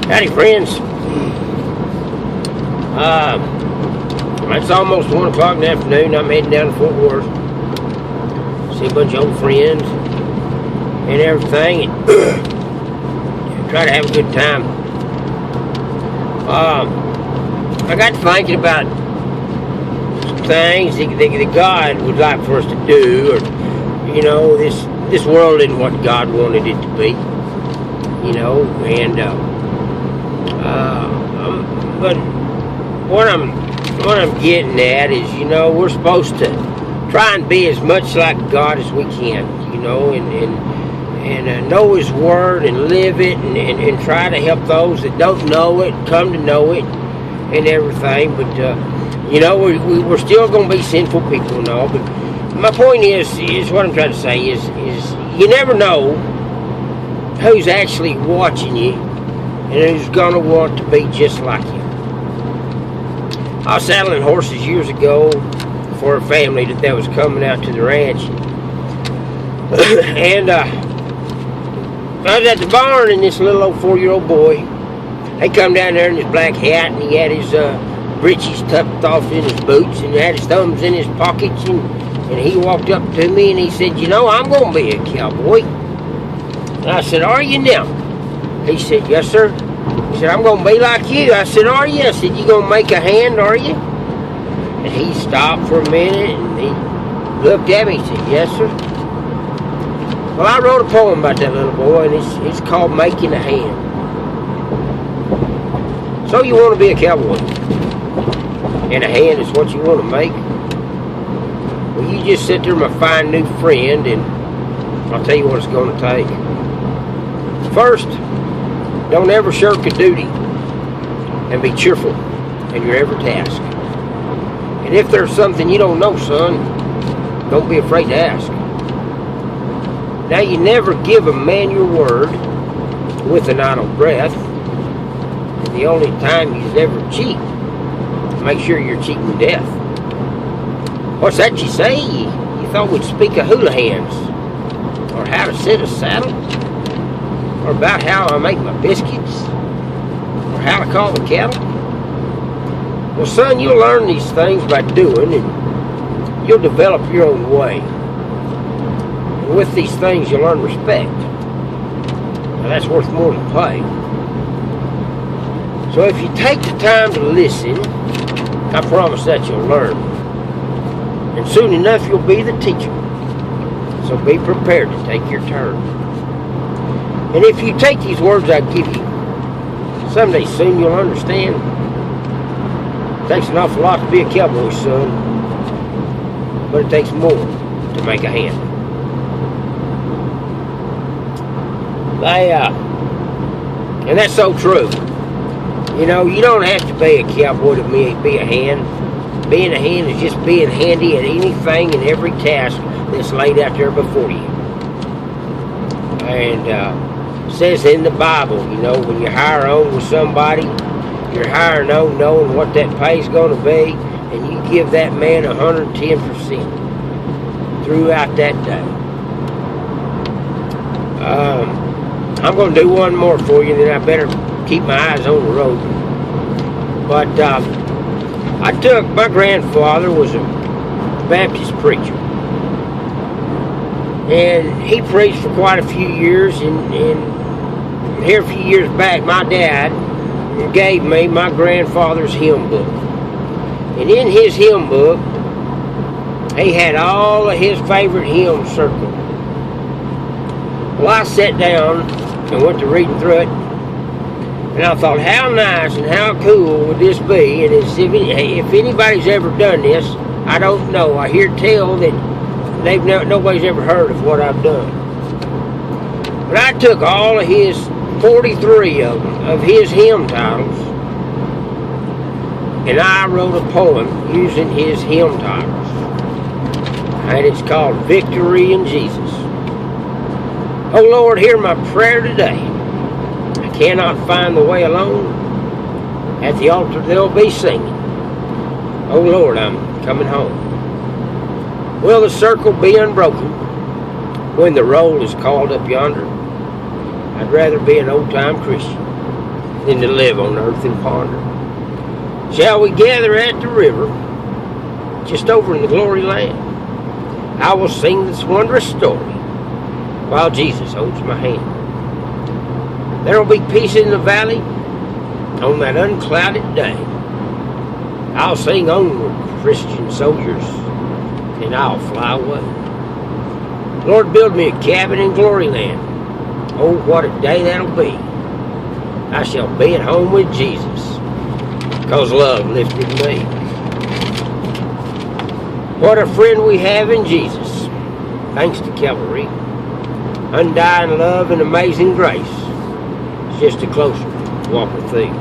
Howdy, friends. It's almost 1 o'clock in the afternoon. I'm heading down to Fort Worth. See a bunch of old friends and everything, and try to have a good time. I got thinking about some things that God would like for us to do, or this world isn't what God wanted it to be, and but what I'm getting at is, we're supposed to try and be as much like God as we can, and know His Word and live it, and try to help those that don't know it come to know it and everything. But we're still going to be sinful people and all. But my point is what I'm trying to say is you never know who's actually watching you and who's going to want to be just like you. I was saddling horses years ago for a family that was coming out to the ranch. And I was at the barn, and this little old 4-year-old boy, he come down there in his black hat, and he had his breeches tucked off in his boots, and he had his thumbs in his pockets, and he walked up to me, and he said, I'm going to be a cowboy. And I said, are you now? He said, yes, sir. He said, I'm going to be like you. I said, are you? I said, you going to make a hand, are you? And he stopped for a minute, and he looked at me. He said, yes, sir. Well, I wrote a poem about that little boy, and it's called Making a Hand. So you want to be a cowboy, and a hand is what you want to make? Well, you just sit there, my fine new friend, and I'll tell you what it's going to take. First, don't ever shirk a duty, and be cheerful in your every task. And if there's something you don't know, son, don't be afraid to ask. Now, you never give a man your word with an idle breath. And the only time you ever cheat, make sure you're cheating death. What's that you say? You thought we'd speak of hula hands, or how to sit a saddle, or about how I make my biscuits, or how to call the cattle? Well, son, you'll learn these things by doing, and you'll develop your own way. And with these things, you'll learn respect. Now, that's worth more than play. So if you take the time to listen, I promise that you'll learn. And soon enough, you'll be the teacher. So be prepared to take your turn. And if you take these words I give you, someday soon you'll understand. It takes an awful lot to be a cowboy, son, but it takes more to make a hand. And that's so true. You don't have to be a cowboy to be a hand. Being a hand is just being handy at anything and every task that's laid out there before you. And it says in the Bible, when you hire on with somebody, you're hiring on knowing what that pay is going to be, and you give that man 110% throughout that day. I'm going to do one more for you, then I better keep my eyes on the road. But my grandfather was a Baptist preacher, and he preached for quite a few years, and here a few years back, my dad gave me my grandfather's hymn book. And in his hymn book, he had all of his favorite hymns circled. Well, I sat down and went to reading through it, and I thought, how nice and how cool would this be? And if anybody's ever done this, I don't know. I hear tell that nobody's ever heard of what I've done. But I took all of his 43 of his hymn titles, and I wrote a poem using his hymn titles, and it's called Victory in Jesus. Oh Lord, hear my prayer today. I cannot find the way alone. At the altar they'll be singing, oh Lord, I'm coming home. Will the circle be unbroken when the roll is called up yonder? I'd rather be an old-time Christian than to live on earth and ponder. Shall we gather at the river, just over in the glory land? I will sing this wondrous story while Jesus holds my hand. There will be peace in the valley on that unclouded day. I'll sing onward, Christian soldiers, and I'll fly away. Lord, build me a cabin in glory land. Oh, what a day that'll be. I shall be at home with Jesus, 'cause love lifted me. What a friend we have in Jesus, thanks to Calvary. Undying love and amazing grace. It's just a closer walk with thee.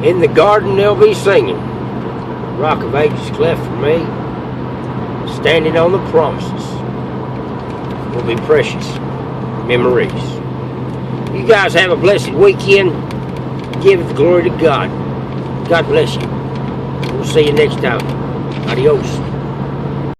In the garden they'll be singing, Rock of Ages cleft for me. Standing on the promises will be precious memories. You guys have a blessed weekend. Give the glory to God. God bless you. We'll see you next time. Adios.